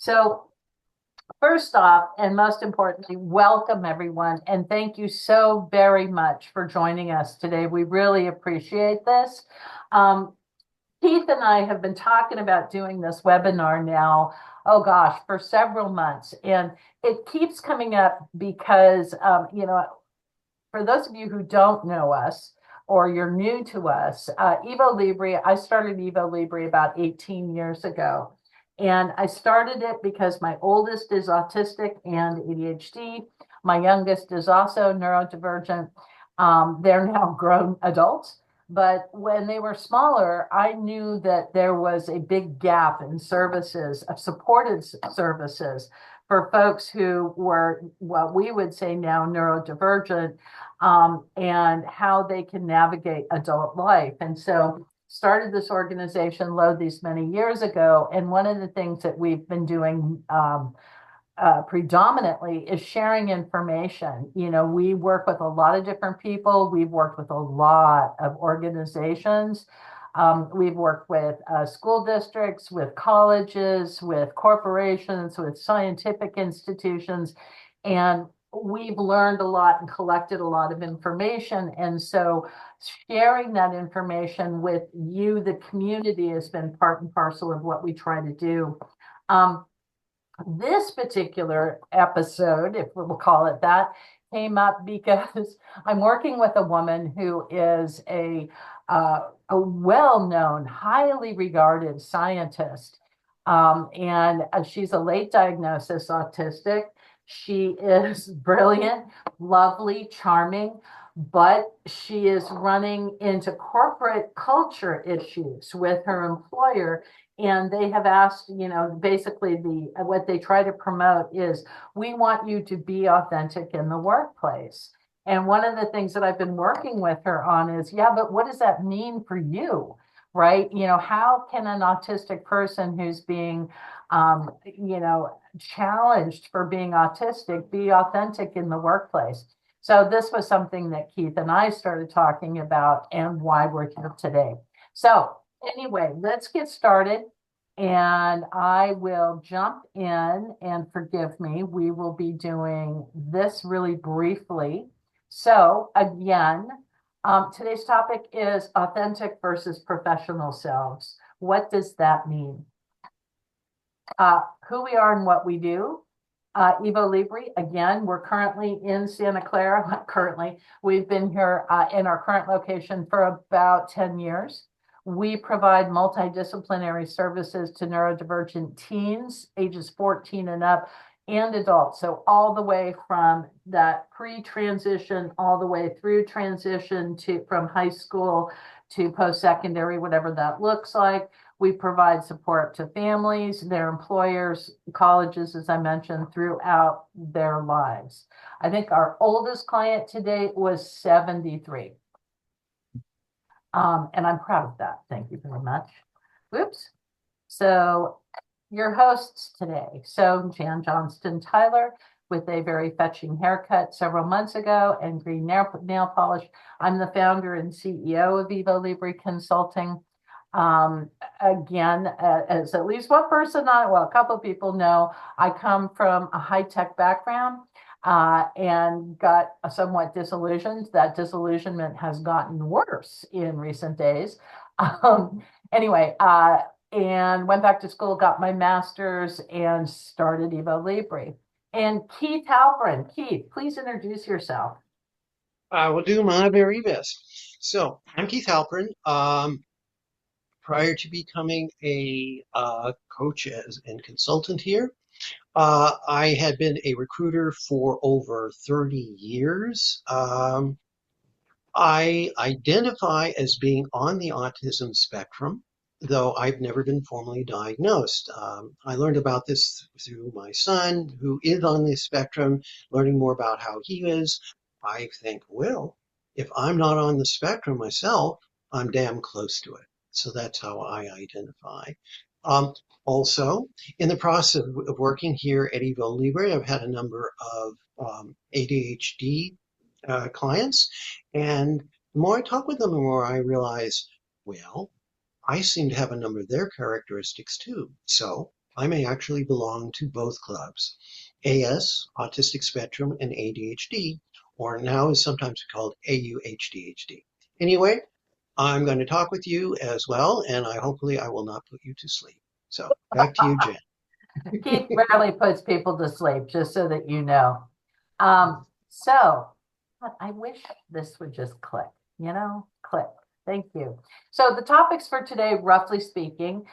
So first off, and most importantly, welcome everyone, and thank you so very much for joining us today. We really appreciate this. Um, Keith and I have been talking about doing this webinar now, oh gosh, for several months, and it keeps coming up because, for those of you who don't know us or you're new to us, I started EvoLibri about 18 years ago. And I started it because my oldest is autistic and ADHD. My youngest is also neurodivergent. They're now grown adults. But when they were smaller, I knew that there was a big gap in services, of supported services for folks who were what we would say now neurodivergent, and how they can navigate adult life. And so started this organization, these many years ago. And one of the things that we've been doing predominantly is sharing information. We work with a lot of different people. We've worked with a lot of organizations. We've worked with school districts, with colleges, with corporations, with scientific institutions, and we've learned a lot and collected a lot of information. And so sharing that information with you, the community, has been part and parcel of what we try to do. This particular episode, if we'll call it that, came up because I'm working with a woman who is a well-known, highly regarded scientist. And she's a late diagnosis autistic. She is brilliant, lovely, charming, but she is running into corporate culture issues with her employer. And they have asked, basically what they try to promote is, we want you to be authentic in the workplace. And one of the things that I've been working with her on is, yeah, but what does that mean for you? Right? How can an autistic person who's being, challenged for being autistic be authentic in the workplace? So this was something that Keith and I started talking about and why we're here today. So anyway, let's get started. And I will jump in, and forgive me, we will be doing this really briefly. So again, today's topic is authentic versus professional selves. What does that mean? Who we are and what we do. EvoLibri, again, we're currently in Santa Clara. Currently, we've been here in our current location for about 10 years. We provide multidisciplinary services to neurodivergent teens, ages 14 and up, and adults. So all the way from that pre-transition, all the way through transition from high school to post-secondary, whatever that looks like. We provide support to families, their employers, colleges, as I mentioned, throughout their lives. I think our oldest client to date was 73. And I'm proud of that. Thank you very much. Whoops. So your hosts today. So Johnston-Tyler, with a very fetching haircut several months ago and green nail polish. I'm the founder and CEO of EvoLibri Consulting. Again, as at least one person, a couple of people know, I come from a high-tech background and got somewhat disillusioned. That disillusionment has gotten worse in recent days. Anyway, and went back to school, got my master's, and started EvoLibri. And Keith Halperin. Keith, please introduce yourself. I will do my very best. So, I'm Keith Halperin. Prior to becoming a coach and consultant here, I had been a recruiter for over 30 years. I identify as being on the autism spectrum, though I've never been formally diagnosed. I learned about this through my son, who is on the spectrum, learning more about how he is. I think, well, if I'm not on the spectrum myself, I'm damn close to it. So that's how I identify. Also, in the process of working here at EvoLibri, I've had a number of ADHD clients, and the more I talk with them, the more I realize, well, I seem to have a number of their characteristics too. So I may actually belong to both clubs, AS, autistic spectrum, and ADHD, or now is sometimes called AUHDHD. Anyway, I'm going to talk with you as well, and hopefully I will not put you to sleep. So back to you, Jen. Keith rarely puts people to sleep, just so that you know. So I wish this would just click, click. Thank you. So the topics for today, roughly speaking,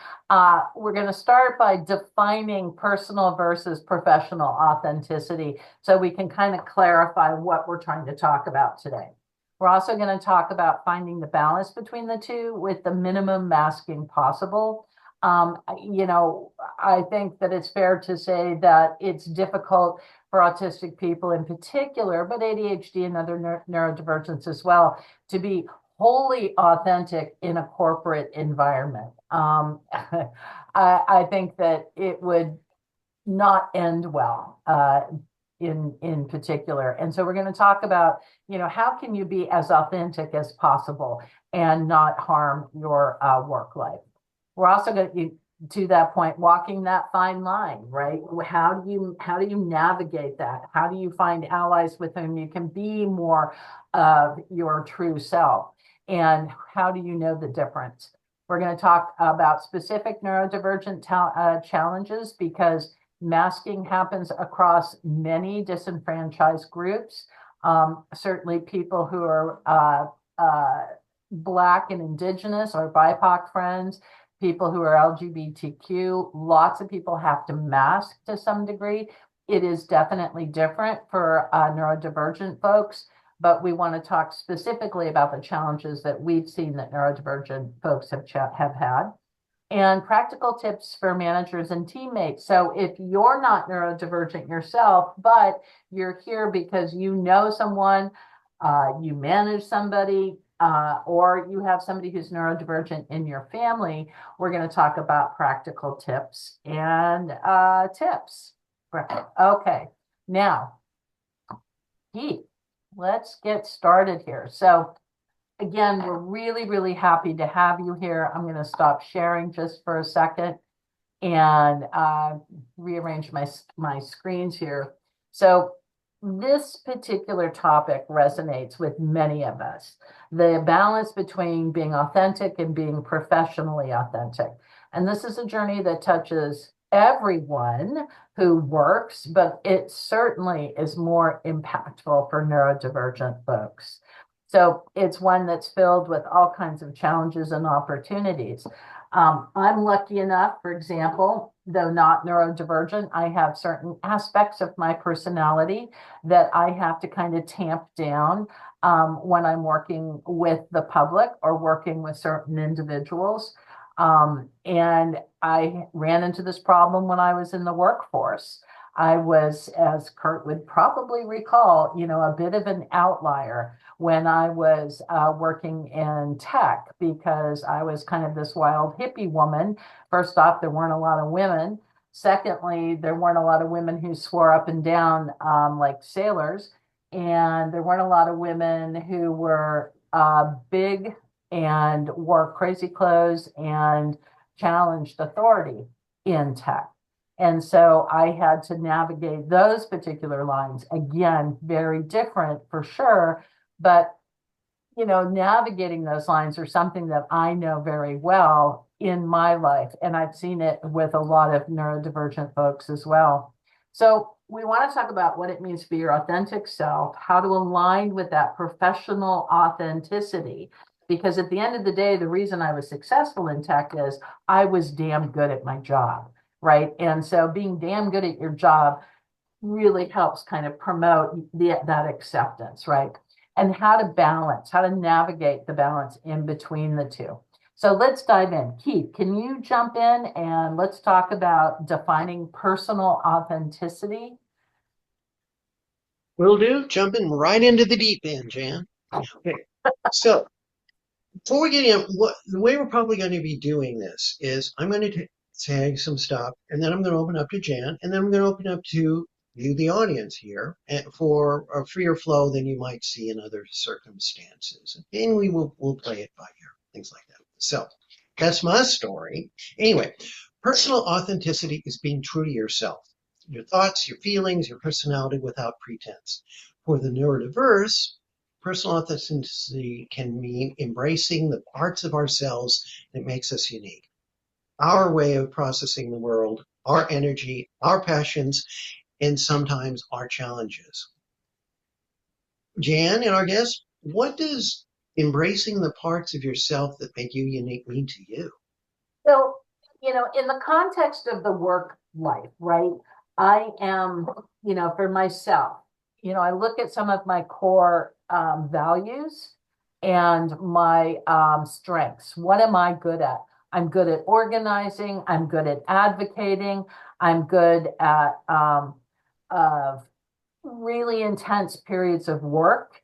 we're going to start by defining personal versus professional authenticity so we can kind of clarify what we're trying to talk about today. We're also going to talk about finding the balance between the two with the minimum masking possible. I think that it's fair to say that it's difficult for autistic people in particular, but ADHD and other neurodivergence as well, to be wholly authentic in a corporate environment. I think that it would not end well in particular. And so we're going to talk about, how can you be as authentic as possible and not harm your work life. We're also going to that point, walking that fine line, right? How do you navigate that? How do you find allies with whom you can be more of your true self? And how do you know the difference? We're going to talk about specific neurodivergent challenges because masking happens across many disenfranchised groups. Certainly people who are Black and Indigenous or BIPOC friends, people who are LGBTQ, lots of people have to mask to some degree. It is definitely different for neurodivergent folks, but we want to talk specifically about the challenges that we've seen that neurodivergent folks have had. And practical tips for managers and teammates. So if you're not neurodivergent yourself, but you're here because you know someone, you manage somebody, or you have somebody who's neurodivergent in your family, we're going to talk about practical tips and tips. Okay, now, Keith, let's get started here. So again, we're really, really happy to have you here. I'm going to stop sharing just for a second and rearrange my screens here. So this particular topic resonates with many of us. The balance between being authentic and being professionally authentic. And this is a journey that touches everyone who works, but it certainly is more impactful for neurodivergent folks. So it's one that's filled with all kinds of challenges and opportunities. I'm lucky enough, for example, though not neurodivergent, I have certain aspects of my personality that I have to kind of tamp down when I'm working with the public or working with certain individuals. And I ran into this problem when I was in the workforce. I was, as Kurt would probably recall, a bit of an outlier when I was working in tech because I was kind of this wild hippie woman. First off, there weren't a lot of women. Secondly, there weren't a lot of women who swore up and down like sailors. And there weren't a lot of women who were big and wore crazy clothes and challenged authority in tech. And so I had to navigate those particular lines. Again, very different for sure, but navigating those lines are something that I know very well in my life, and I've seen it with a lot of neurodivergent folks as well. So we want to talk about what it means to be your authentic self, how to align with that professional authenticity. Because at the end of the day, the reason I was successful in tech is I was damn good at my job. Right. And so being damn good at your job really helps kind of promote that acceptance. Right. And how to navigate the balance in between the two. So let's dive in. Keith, can you jump in and let's talk about defining personal authenticity? Will do. Jumping right into the deep end, Jan. Okay. So before we get in, the way we're probably going to be doing this is I'm going to tag some stuff, and then I'm going to open up to Jan, and then I'm going to open up to you, the audience here, and for a freer flow than you might see in other circumstances. And we'll play it by ear, things like that. So that's my story. Anyway, Personal authenticity is being true to yourself, your thoughts, your feelings, your personality without pretense. For the neurodiverse, personal authenticity can mean embracing the parts of ourselves that makes us unique. Our way of processing the world, our energy, our passions, and sometimes our challenges. Jan and our guest, what does embracing the parts of yourself that make you unique mean to you? So, in the context of the work life, right? I am, for myself, I look at some of my core values and my strengths. What am I good at? I'm good at organizing. I'm good at advocating. I'm good at really intense periods of work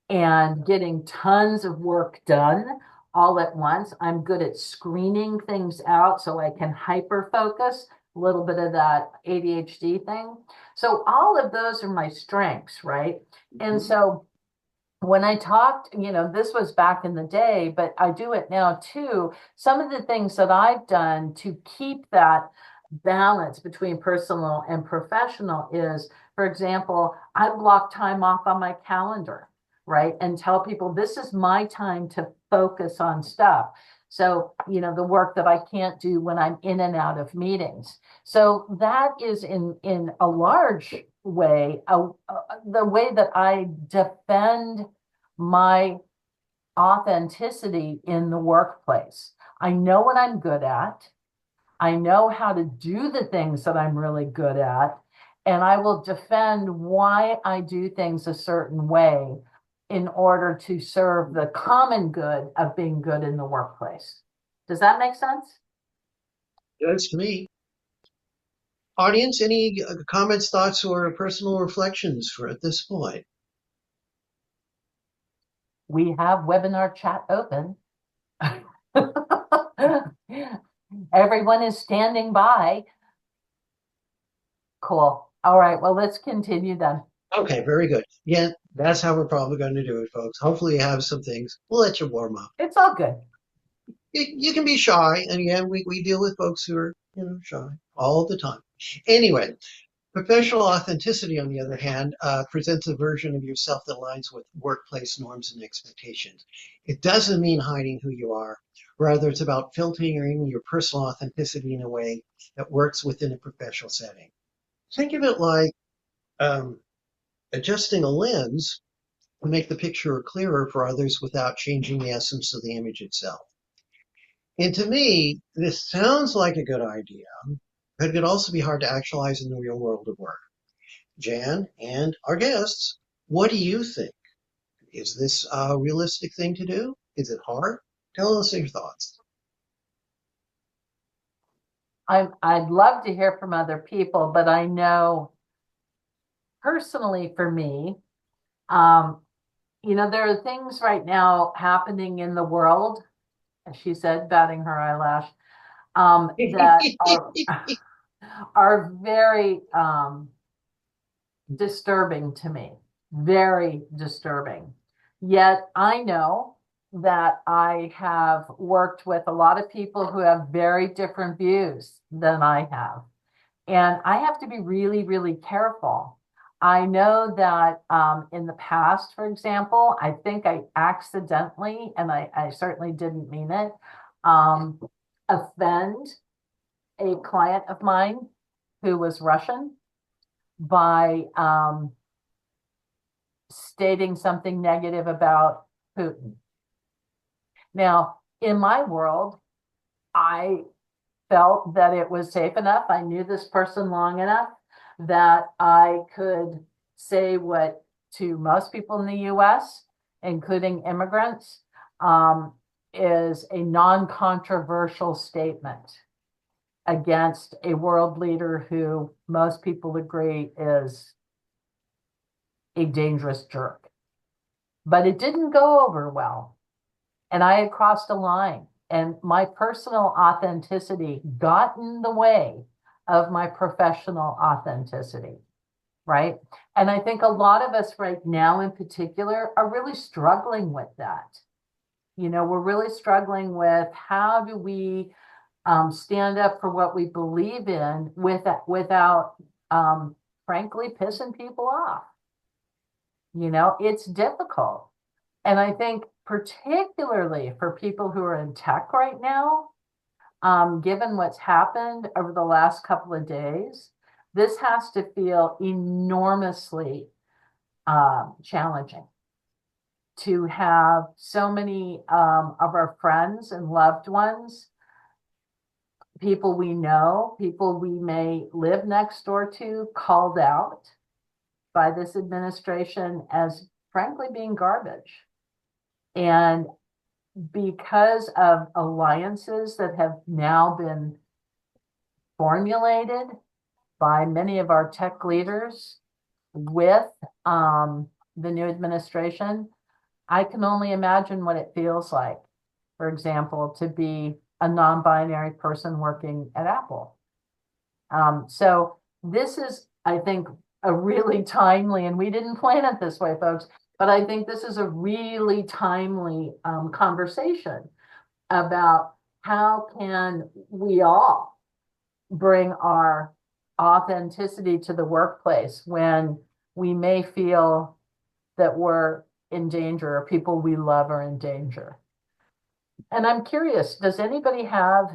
and getting tons of work done all at once. I'm good at screening things out so I can hyper focus, a little bit of that ADHD thing. So all of those are my strengths, right? And so when I talked, this was back in the day, but I do it now too. Some of the things that I've done to keep that balance between personal and professional is, for example, I block time off on my calendar, right? And tell people this is my time to focus on stuff. So, the work that I can't do when I'm in and out of meetings. So that is in a large way, the way that I defend my authenticity in the workplace. I know what I'm good at. I know how to do the things that I'm really good at, and I will defend why I do things a certain way in order to serve the common good of being good in the workplace. Does that make sense? That's to me. Audience, any comments, thoughts, or personal reflections for at this point? We have webinar chat open. Everyone is standing by. Cool. All right. Well, let's continue then. Okay, very good. Yeah, that's how we're probably going to do it, folks. Hopefully, you have some things. We'll let you warm up. It's all good. You can be shy, and again, we deal with folks who are shy all the time. Anyway, professional authenticity, on the other hand, presents a version of yourself that aligns with workplace norms and expectations. It doesn't mean hiding who you are. Rather, it's about filtering your personal authenticity in a way that works within a professional setting. Think of it like um, adjusting a lens to make the picture clearer for others without changing the essence of the image itself. And to me, this sounds like a good idea, but it could also be hard to actualize in the real world of work. Jan and our guests, what do you think? Is this a realistic thing to do? Is it hard? Tell us your thoughts. I'd love to hear from other people, but I know personally for me, um, there are things right now happening in the world, as she said, batting her eyelash, that are very disturbing to me, very disturbing. Yet I know that I have worked with a lot of people who have very different views than I have. And I have to be really, really careful. I know that in the past, for example, I think I accidentally, and I certainly didn't mean it, offend a client of mine who was Russian by stating something negative about Putin. Now, in my world, I felt that it was safe enough. I knew this person long enough that I could say what to most people in the US, including immigrants, is a non-controversial statement against a world leader who most people agree is a dangerous jerk. But it didn't go over well. And I had crossed a line, and my personal authenticity got in the way of my professional authenticity, right? And I think a lot of us right now in particular are really struggling with that. We're really struggling with how do we stand up for what we believe in without, frankly, pissing people off. It's difficult. And I think particularly for people who are in tech right now, given what's happened over the last couple of days, this has to feel enormously challenging to have so many of our friends and loved ones, people we know, people we may live next door to, called out by this administration as frankly being garbage. And because of alliances that have now been formulated by many of our tech leaders with the new administration, I can only imagine what it feels like, for example, to be a non-binary person working at Apple. So this is, I think, a really timely, and we didn't plan it this way, folks, but I think this is a really timely conversation about how can we all bring our authenticity to the workplace when we may feel that we're in danger or people we love are in danger. And I'm curious, does anybody have,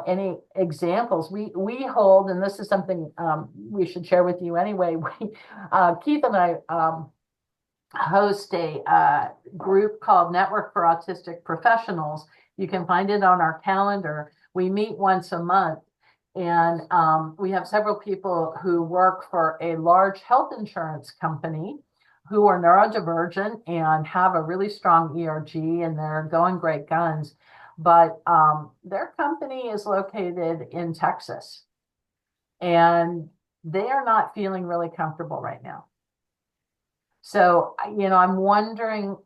any examples? We hold, and this is something we should share with you anyway. Keith and I host a group called Network for Autistic Professionals. You can find it on our calendar. We meet once a month, and we have several people who work for a large health insurance company who are neurodivergent and have a really strong ERG, and they're going great guns. But their company is located in Texas, and they are not feeling really comfortable right now. So, I'm wondering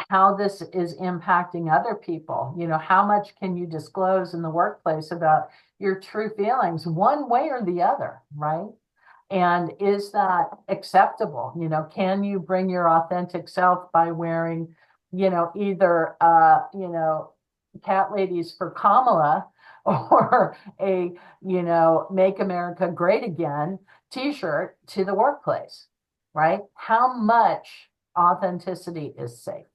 how this is impacting other people. How much can you disclose in the workplace about your true feelings, one way or the other, right? And is that acceptable? Can you bring your authentic self by wearing, either, cat ladies for Kamala or a, Make America Great Again t-shirt to the workplace, right? How much authenticity is safe?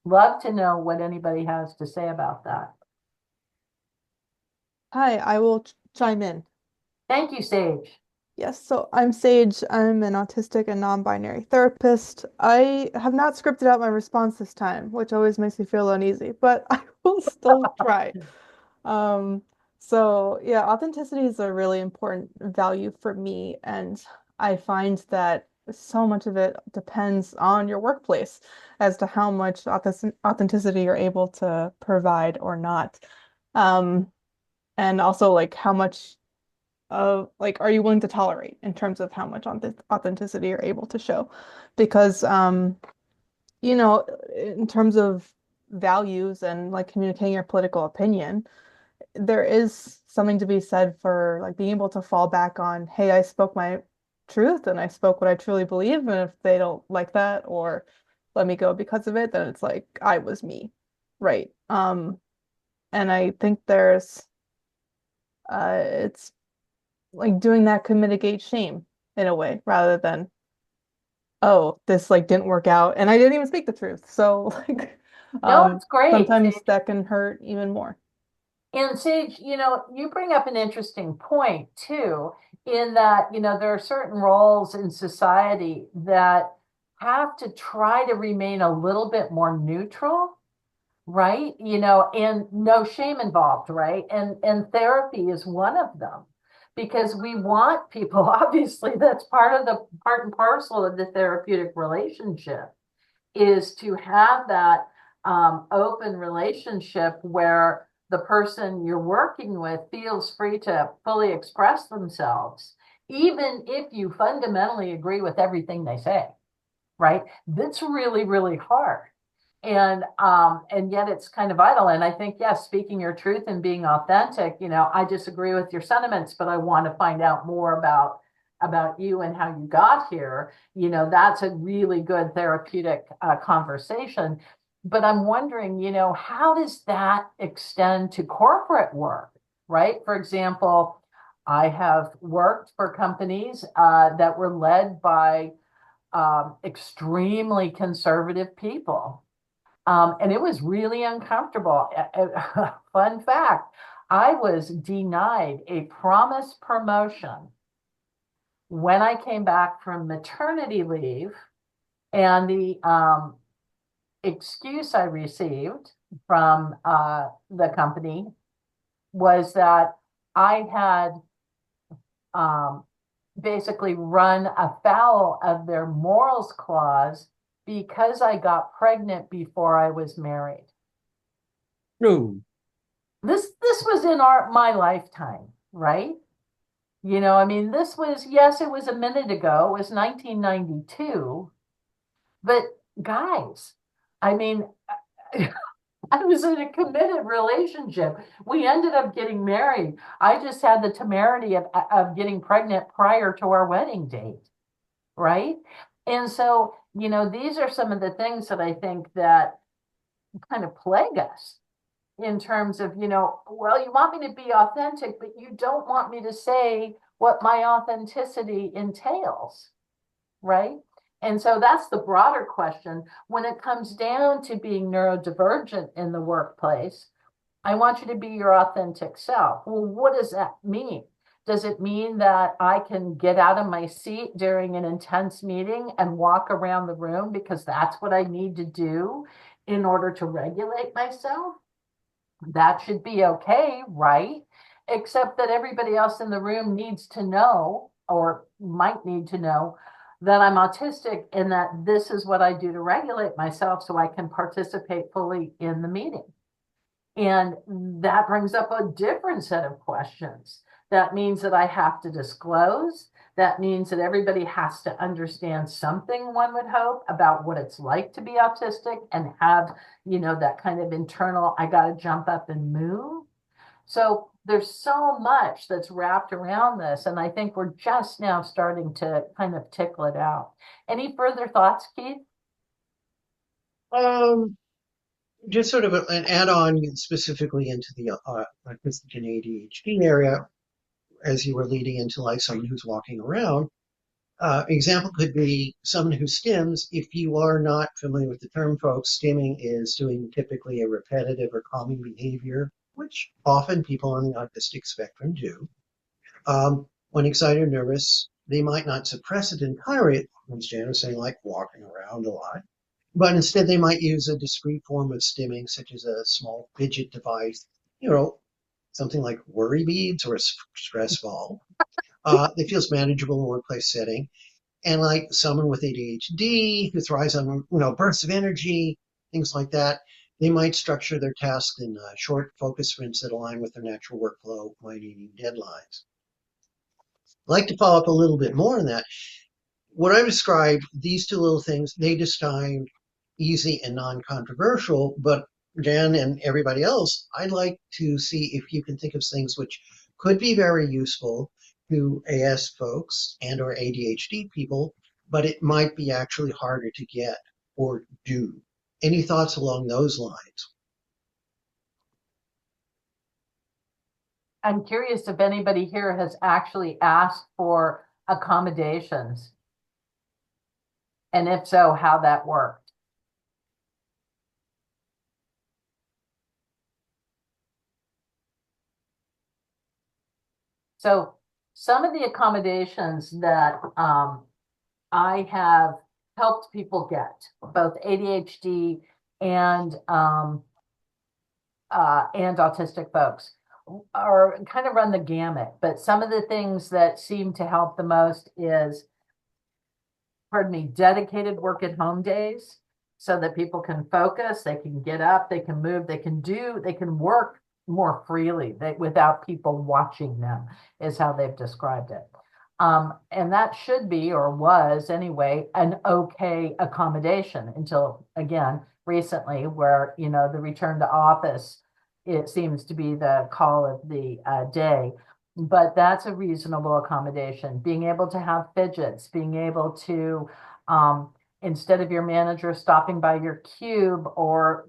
Love to know what anybody has to say about that. Hi, I will chime in. Thank you, Sage. Yes, so I'm Sage. I'm an autistic and non-binary therapist. I have not scripted out my response this time, which always makes me feel uneasy, but I will still try. Um, so yeah, authenticity is a really important value for me, and I find that so much of it depends on your workplace as to how much authenticity you're able to provide or not. Um, and also like how much of like are you willing to tolerate in terms of how much authenticity you're able to show? Because in terms of values and like communicating your political opinion, there is something to be said for like being able to fall back on, hey, I spoke my truth and I spoke what I truly believe, and if they don't like that or let me go because of it, then it's like I was me, right? And I think it's like doing that could mitigate shame in a way rather than, oh, this like didn't work out and I didn't even speak the truth. So like No, it's great. sometimes that can hurt even more. And Sage, you bring up an interesting point too, in that, there are certain roles in society that have to try to remain a little bit more neutral, right? And no shame involved, right? And therapy is one of them because we want people, obviously, that's part and parcel of the therapeutic relationship is to have that open relationship where the person you're working with feels free to fully express themselves, even if you fundamentally agree with everything they say, right? That's really, really hard. And yet it's kind of vital. And I think, yes, speaking your truth and being authentic, I disagree with your sentiments, but I want to find out more about you and how you got here. That's a really good therapeutic conversation. but I'm wondering, how does that extend to corporate work, right? For example, I have worked for companies that were led by extremely conservative people. And it was really uncomfortable. Fun fact, I was denied a promised promotion when I came back from maternity leave, and the excuse I received from the company was that I had um, basically run afoul of their morals clause because I got pregnant before I was married. No. This was in my lifetime, right? I mean, this was, yes, it was a minute ago. It was 1992. But guys, I mean, I was in a committed relationship. We ended up getting married. I just had the temerity of getting pregnant prior to our wedding date, right? And so, these are some of the things that I think that kind of plague us in terms of, well, you want me to be authentic, but you don't want me to say what my authenticity entails, right? And so that's the broader question. When it comes down to being neurodivergent in the workplace, I want you to be your authentic self. Well, what does that mean? Does it mean that I can get out of my seat during an intense meeting and walk around the room because that's what I need to do in order to regulate myself? That should be okay, right? Except that everybody else in the room needs to know, or might need to know, that I'm autistic and that this is what I do to regulate myself so I can participate fully in the meeting. And that brings up a different set of questions. That means that I have to disclose. That means that everybody has to understand something, one would hope, about what it's like to be autistic and have, that kind of internal, I got to jump up and move. So there's so much that's wrapped around this. And I think we're just now starting to kind of tickle it out. Any further thoughts, Keith? Um, just sort of an add-on specifically into the autistic and ADHD area, as you were leading into like someone who's walking around. Example could be someone who stims. If you are not familiar with the term, folks, stimming is doing typically a repetitive or calming behavior, which often people on the autistic spectrum do. When excited or nervous, they might not suppress it entirely, as Jan was saying, like walking around a lot, but instead they might use a discrete form of stimming, such as a small fidget device, something like worry beads or a stress ball. That feels manageable in a workplace setting. And like someone with ADHD who thrives on, bursts of energy, things like that, they might structure their tasks in short focus sprints that align with their natural workflow while meeting deadlines. I'd like to follow up a little bit more on that. What I've described, these two little things, they just sound easy and non-controversial, but Jan and everybody else, I'd like to see if you can think of things which could be very useful to AS folks and or ADHD people, but it might be actually harder to get or do. Any thoughts along those lines? I'm curious if anybody here has actually asked for accommodations, and if so, how that worked. So some of the accommodations that I have helped people get, both ADHD and autistic folks, are kind of run the gamut. But some of the things that seem to help the most is, dedicated work at home days so that people can focus, they can get up, they can move, they can work more freely without people watching them, is how they've described it. And that should be, or was anyway, an okay accommodation until, again, recently, where, the return to office, it seems to be the call of the day. But that's a reasonable accommodation. Being able to have fidgets, being able to instead of your manager stopping by your cube or,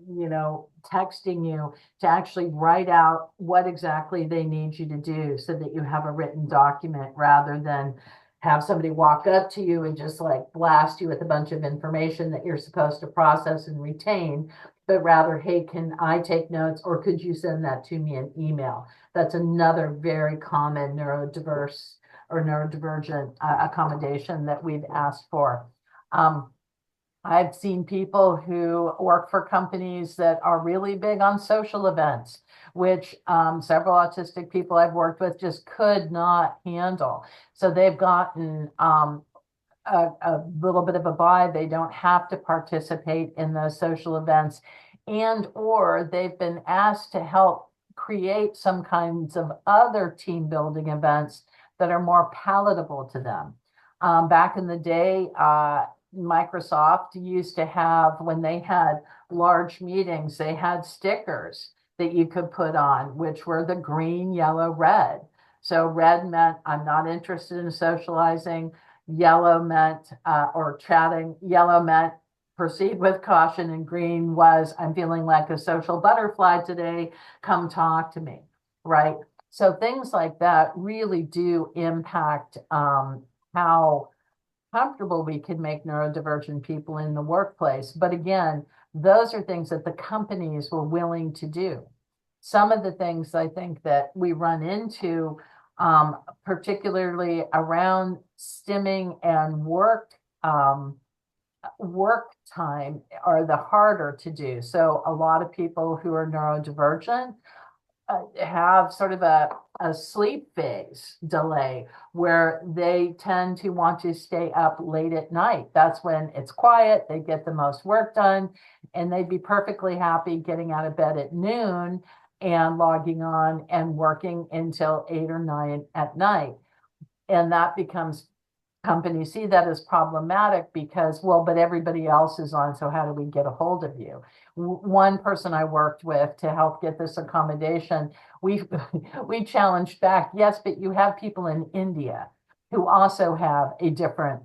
texting you, to actually write out what exactly they need you to do so that you have a written document rather than have somebody walk up to you and just like blast you with a bunch of information that you're supposed to process and retain, but rather, hey, can I take notes or could you send that to me in email? That's another very common neurodiverse or neurodivergent accommodation that we've asked for. I've seen people who work for companies that are really big on social events, which several autistic people I've worked with just could not handle. So they've gotten a little bit of a buy. They don't have to participate in those social events, and or they've been asked to help create some kinds of other team building events that are more palatable to them. Back in the day, Microsoft used to have, when they had large meetings, they had stickers that you could put on, which were the green, yellow, red. So red meant I'm not interested in socializing. Yellow meant, or chatting, yellow meant proceed with caution, and green was I'm feeling like a social butterfly today, come talk to me, right? So things like that really do impact how comfortable we can make neurodivergent people in the workplace. But again, those are things that the companies were willing to do. Some of the things I think that we run into, particularly around stimming and work time, are the harder to do. So a lot of people who are neurodivergent have sort of a sleep phase delay where they tend to want to stay up late at night. That's when it's quiet, they get the most work done, and they'd be perfectly happy getting out of bed at noon and logging on and working until 8 or 9 at night. And that becomes, companies see that as problematic because, well, but everybody else is on, so how do we get a hold of you? One person I worked with to help get this accommodation, we challenged back, yes, but you have people in India who also have a different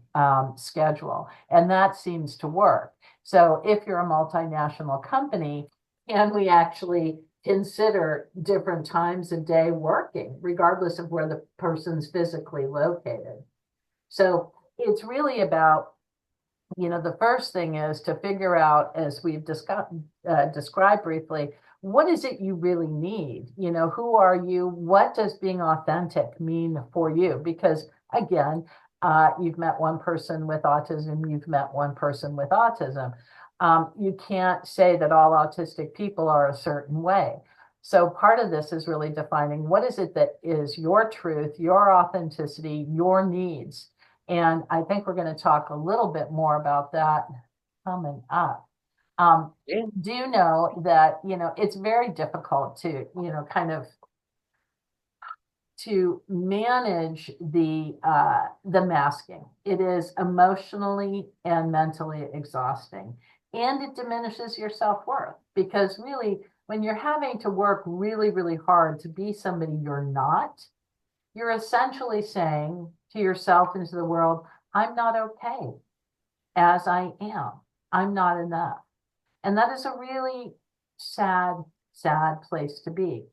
schedule, and that seems to work. So if you're a multinational company, can we actually consider different times of day working, regardless of where the person's physically located? So it's really about, the first thing is to figure out, as we've described briefly, what is it you really need? Who are you? What does being authentic mean for you? Because again, you've met one person with autism, you've met one person with autism. You can't say that all autistic people are a certain way. So part of this is really defining what is it that is your truth, your authenticity, your needs. And I think we're going to talk a little bit more about that coming up. Do know that, it's very difficult to, kind of to manage the masking. It is emotionally and mentally exhausting, and it diminishes your self-worth, because really, when you're having to work really, really hard to be somebody you're not, you're essentially saying to yourself and to the world, I'm not okay as I am. I'm not enough. And that is a really sad, sad place to be.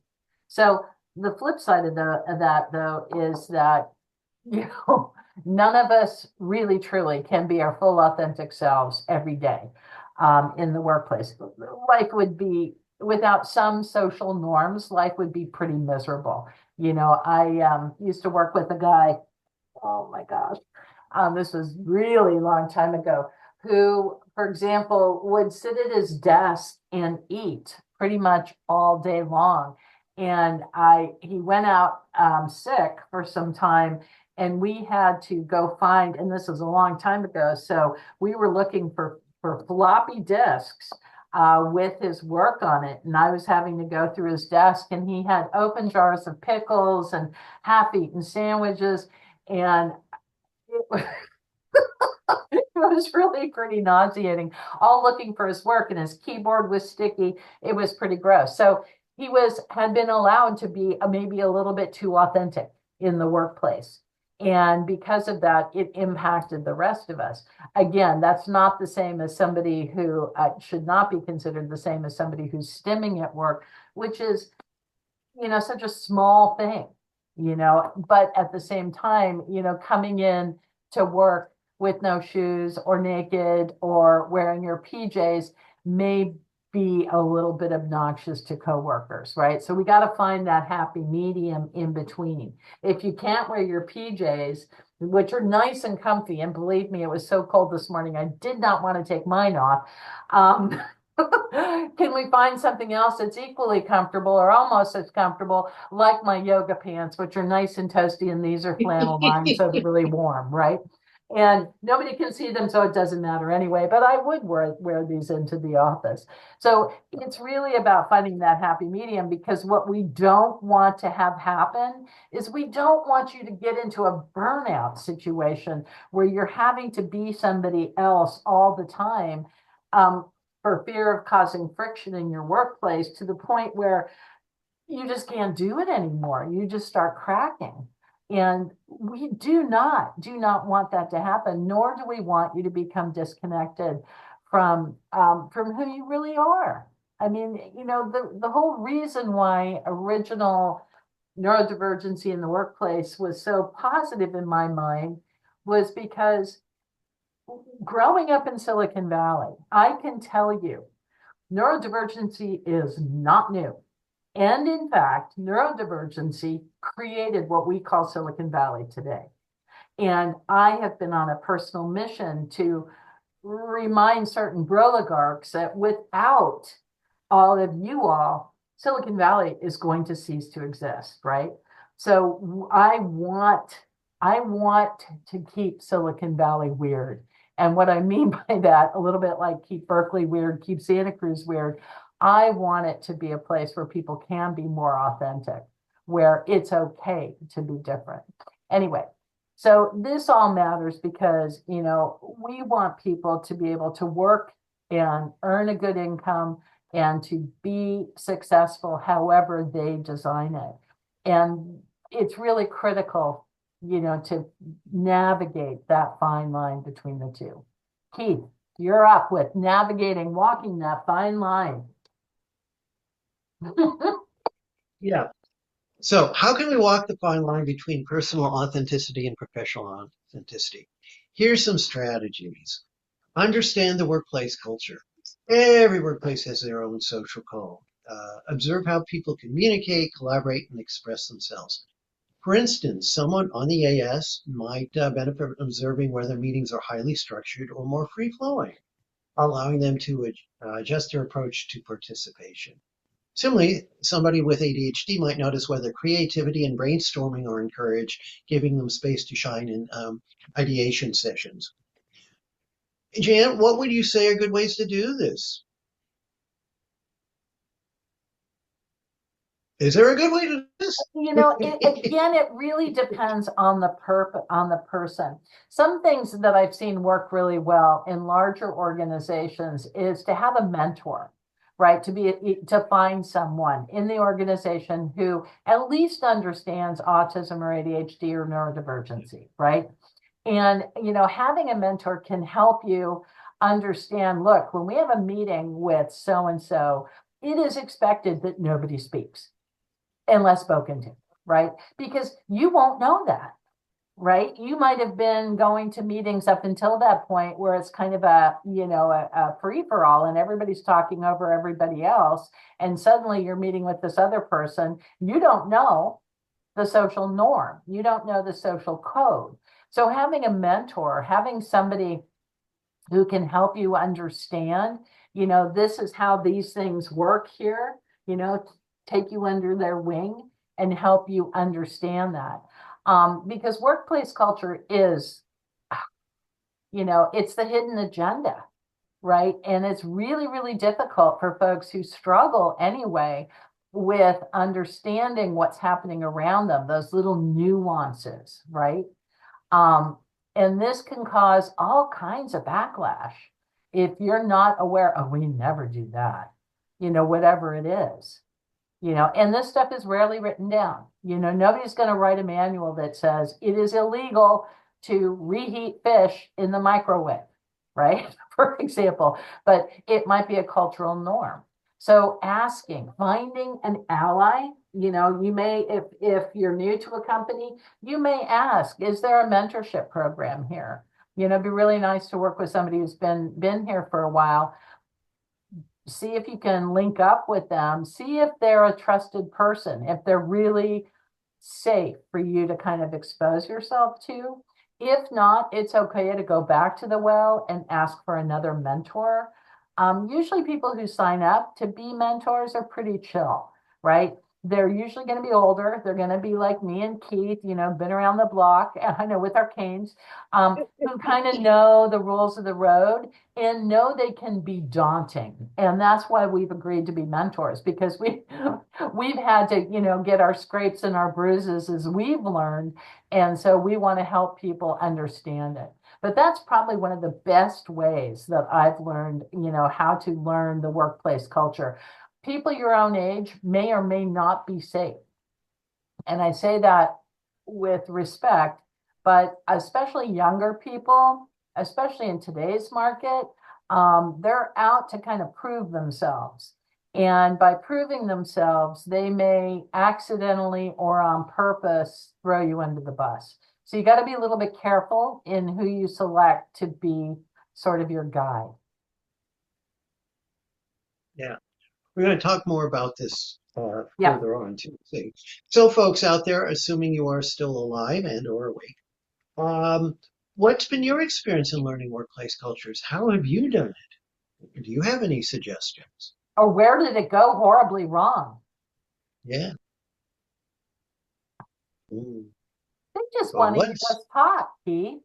So the flip side of that, though, is that, none of us really, truly can be our full, authentic selves every day in the workplace. Life would be, without some social norms, life would be pretty miserable. I used to work with a guy, oh my gosh, this was really long time ago, who, for example, would sit at his desk and eat pretty much all day long. And he went out sick for some time, and we had to go find, and this was a long time ago, so we were looking for floppy disks with his work on it. And I was having to go through his desk, and he had open jars of pickles and half-eaten sandwiches. And it was really pretty nauseating, all looking for his work, and his keyboard was sticky. It was pretty gross. So he had been allowed to be maybe a little bit too authentic in the workplace. And because of that, it impacted the rest of us. Again, that's not the same as somebody who should not be considered the same as somebody who's stimming at work, which is, such a small thing, but at the same time, coming in to work with no shoes or naked or wearing your PJs may be a little bit obnoxious to coworkers, right? So we got to find that happy medium in between. If you can't wear your PJs, which are nice and comfy, and believe me, it was so cold this morning, I did not want to take mine off. Can we find something else that's equally comfortable or almost as comfortable, like my yoga pants, which are nice and toasty, and these are flannel lined, so they're really warm, right? And nobody can see them, so it doesn't matter anyway, but I would wear these into the office. So it's really about finding that happy medium, because what we don't want to have happen is we don't want you to get into a burnout situation where you're having to be somebody else all the time, for fear of causing friction in your workplace, to the point where you just can't do it anymore. You just start cracking. And we do not want that to happen, nor do we want you to become disconnected from who you really are. I mean, the whole reason why original neurodivergency in the workplace was so positive in my mind was because growing up in Silicon Valley, I can tell you, neurodivergency is not new. And in fact, neurodivergency created what we call Silicon Valley today. And I have been on a personal mission to remind certain oligarchs that without all of you all, Silicon Valley is going to cease to exist, right? So I want to keep Silicon Valley weird. And what I mean by that, a little bit like keep Berkeley weird, keep Santa Cruz weird, I want it to be a place where people can be more authentic, where it's okay to be different. Anyway, so this all matters because, we want people to be able to work and earn a good income and to be successful however they design it. And it's really critical, to navigate that fine line between the two. Keith, you're up with walking that fine line. Yeah. So how can we walk the fine line between personal authenticity and professional authenticity? Here's some strategies. Understand the workplace culture. Every workplace has their own social code. Observe how people communicate, collaborate, and express themselves. For instance, someone on the AS might benefit from observing whether meetings are highly structured or more free-flowing, allowing them to adjust their approach to participation. Similarly, somebody with ADHD might notice whether creativity and brainstorming are encouraged, giving them space to shine in ideation sessions. Jan, what would you say are good ways to do this? Is there a good way to do this? Again, it really depends on the person. Some things that I've seen work really well in larger organizations is to have a mentor, right? To find someone in the organization who at least understands autism or ADHD or neurodivergency, right? And, having a mentor can help you understand, look, when we have a meeting with so-and-so, it is expected that nobody speaks unless spoken to, right? Because you won't know that, right? You might have been going to meetings up until that point where it's kind of a free-for-all and everybody's talking over everybody else. And suddenly you're meeting with this other person. You don't know the social norm. You don't know the social code. So having a mentor, having somebody who can help you understand, this is how these things work here, take you under their wing and help you understand that. Because workplace culture is, it's the hidden agenda, right? And it's really, really difficult for folks who struggle anyway with understanding what's happening around them, those little nuances, right? And this can cause all kinds of backlash if you're not aware. Oh, we never do that, whatever it is. And this stuff is rarely written down. Nobody's going to write a manual that says it is illegal to reheat fish in the microwave, right? For example, but it might be a cultural norm. So finding an ally, you may, if you're new to a company, you may ask, is there a mentorship program here? It'd be really nice to work with somebody who's been here for a while. See if you can link up with them, see if they're a trusted person, if they're really safe for you to kind of expose yourself to. If not, it's okay to go back to the well and ask for another mentor. Usually people who sign up to be mentors are pretty chill, right? They're usually going to be older. They're going to be like me and Keith, been around the block, I know, with our canes, who kind of know the rules of the road and know they can be daunting. And that's why we've agreed to be mentors, because we've had to, get our scrapes and our bruises as we've learned. And so we want to help people understand it. But that's probably one of the best ways that I've learned, how to learn the workplace culture. People your own age may or may not be safe. And I say that with respect, but especially younger people, especially in today's market, they're out to kind of prove themselves. And by proving themselves, they may accidentally or on purpose throw you under the bus. So you got to be a little bit careful in who you select to be sort of your guide. Yeah. We're going to talk more about this Yeah. further on too. So folks out there, assuming you are still alive and or awake, what's been your experience in learning workplace cultures? How have you done it? Do you have any suggestions? Or where did it go horribly wrong? Yeah. Mm. They just Well, want to hear us talk, Keith.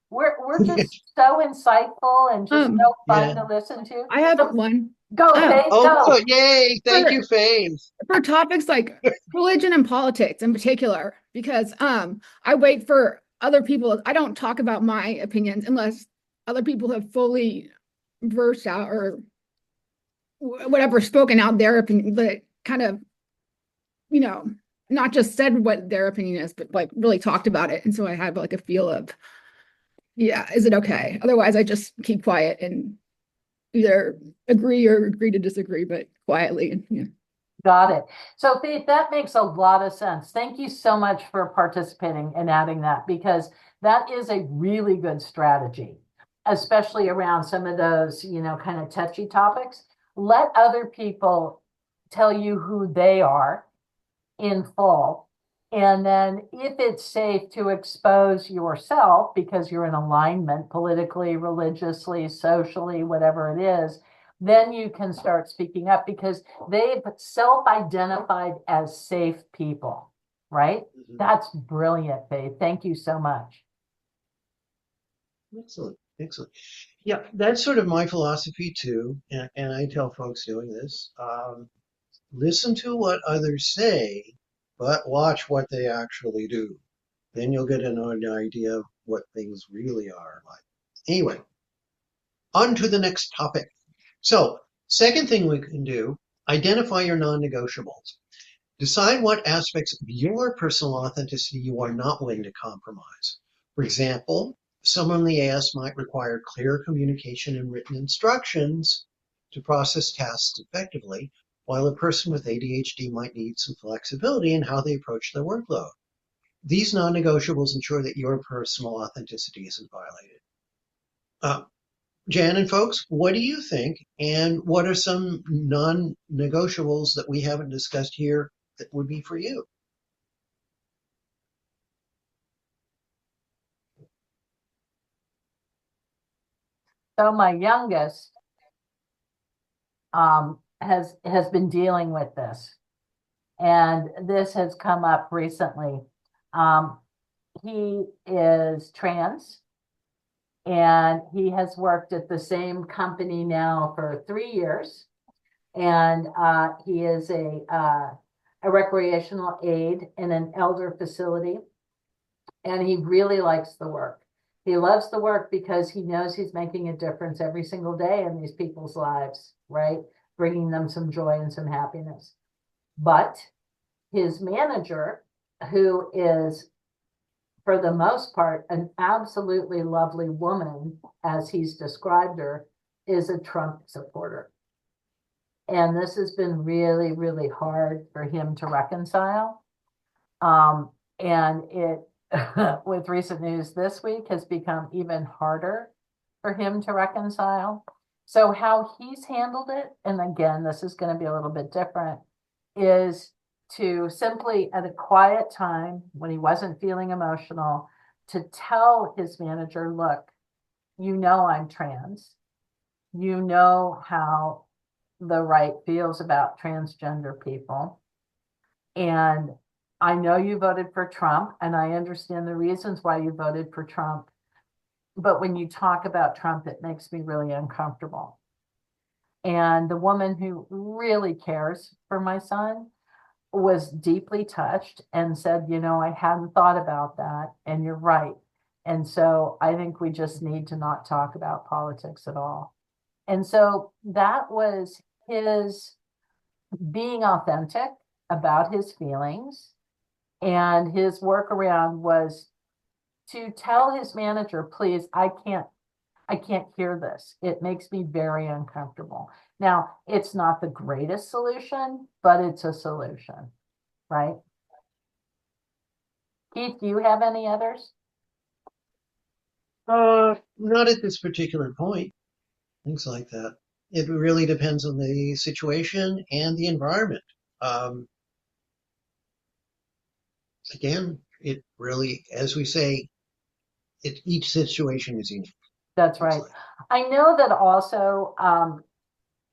We're just so insightful and just so fun to listen to. I have one. Go, Faith, go. Good. Yay. Thank you, Faith. For topics like religion and politics in particular, because I wait for other people. I don't talk about my opinions unless other people have fully versed out or whatever, spoken out their opinion, but kind of, not just said what their opinion is, but like really talked about it. And so I have like a feel of, yeah, is it okay? Otherwise, I just keep quiet and either agree or agree to disagree, but quietly. And yeah. Got it. So Faith, that makes a lot of sense. Thank you so much for participating and adding that, because that is a really good strategy, especially around some of those, kind of touchy topics. Let other people tell you who they are in full. And then if it's safe to expose yourself because you're in alignment politically, religiously, socially, whatever it is, then you can start speaking up because they've self-identified as safe people, right? Mm-hmm. That's brilliant, Faith. Thank you so much. Excellent. Excellent. Yeah, that's sort of my philosophy too. And I tell folks doing this, listen to what others say, but watch what they actually do. Then you'll get an idea of what things really are like. Anyway, on to the next topic. So, second thing we can do, identify your non-negotiables. Decide what aspects of your personal authenticity you are not willing to compromise. For example, someone in the AS might require clear communication and written instructions to process tasks effectively, while a person with ADHD might need some flexibility in how they approach their workload. These non-negotiables ensure that your personal authenticity isn't violated. Jan and folks, what do you think? And what are some non-negotiables that we haven't discussed here that would be for you? So my youngest has been dealing with this, and this has come up recently. He is trans, and he has worked at the same company now for 3 years, and he is a recreational aide in an elder facility, and he really likes the work. He loves the work because he knows he's making a difference every single day in these people's lives, right? Bringing them some joy and some happiness. But his manager, who is, for the most part, an absolutely lovely woman, as he's described her, is a Trump supporter. And this has been really, really hard for him to reconcile. And it, with recent news this week, has become even harder for him to reconcile. So how he's handled it, and again, this is going to be a little bit different, is to simply, at a quiet time when he wasn't feeling emotional, to tell his manager, look, you know I'm trans. You know how the right feels about transgender people. And I know you voted for Trump, and I understand the reasons why you voted for Trump. But when you talk about Trump, it makes me really uncomfortable. And the woman who really cares for my son was deeply touched and said, you know, I hadn't thought about that, and you're right. And so I think we just need to not talk about politics at all. And so that was his being authentic about his feelings. And his workaround was to tell his manager, please, I can't hear this. It makes me very uncomfortable. Now, it's not the greatest solution, but it's a solution, right? Keith, do you have any others? Not at this particular point. Things like that. It really depends on the situation and the environment. Um, Again, it really, as we say, each situation is unique. That's right. I know that also,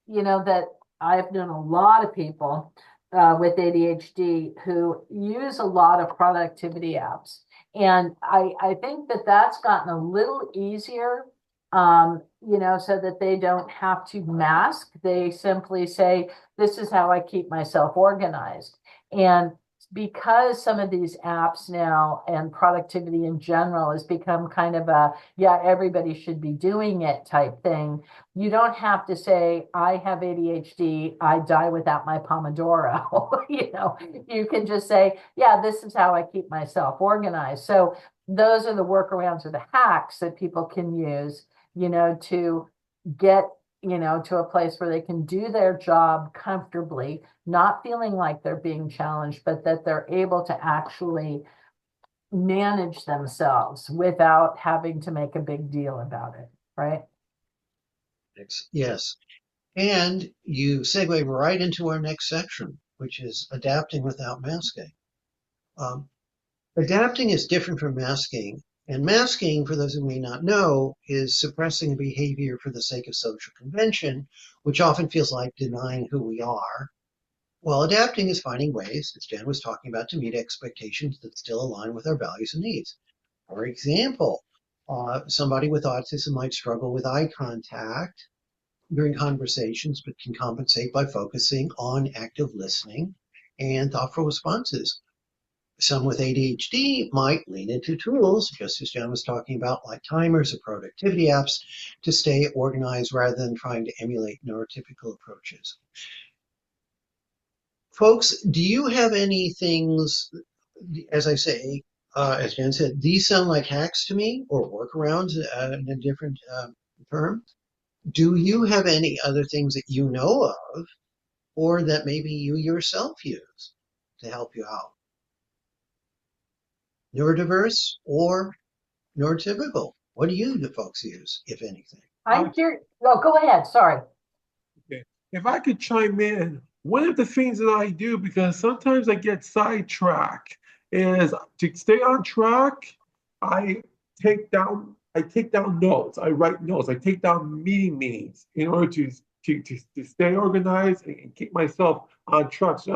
you know, that I've known a lot of people with ADHD who use a lot of productivity apps. And I think that that's gotten a little easier, you know, so that they don't have to mask. They simply say, this is how I keep myself organized. And because some of these apps now and productivity in general has become kind of a, yeah, everybody should be doing it type thing, you don't have to say, I have ADHD, I die without my Pomodoro. You know, you can just say, yeah, this is how I keep myself organized. So those are the workarounds or the hacks that people can use, you know, to get, you know, to a place where they can do their job comfortably, not feeling like they're being challenged, but that they're able to actually manage themselves without having to make a big deal about it, right? Yes. And you segue right into our next section, which is adapting without masking. Um, Adapting is different from masking. And masking, for those who may not know, is suppressing behavior for the sake of social convention, which often feels like denying who we are. While adapting is finding ways, as Jen was talking about, to meet expectations that still align with our values and needs. For example, somebody with autism might struggle with eye contact during conversations, but can compensate by focusing on active listening and thoughtful responses. Some with ADHD might lean into tools, just as Jen was talking about, like timers or productivity apps, to stay organized rather than trying to emulate neurotypical approaches. Folks, do you have any things, as I say, as Jen said, these sound like hacks to me, or workarounds in a different term. Do you have any other things that you know of, or that maybe you yourself use to help you out? Neurodiverse or neurotypical? What do you folks use, if anything? I'm curious. Oh, go ahead. Sorry. Okay. If I could chime in, one of the things that I do, because sometimes I get sidetracked, is to stay on track, I take down notes. I write notes. I take down meetings in order to stay organized and keep myself on track so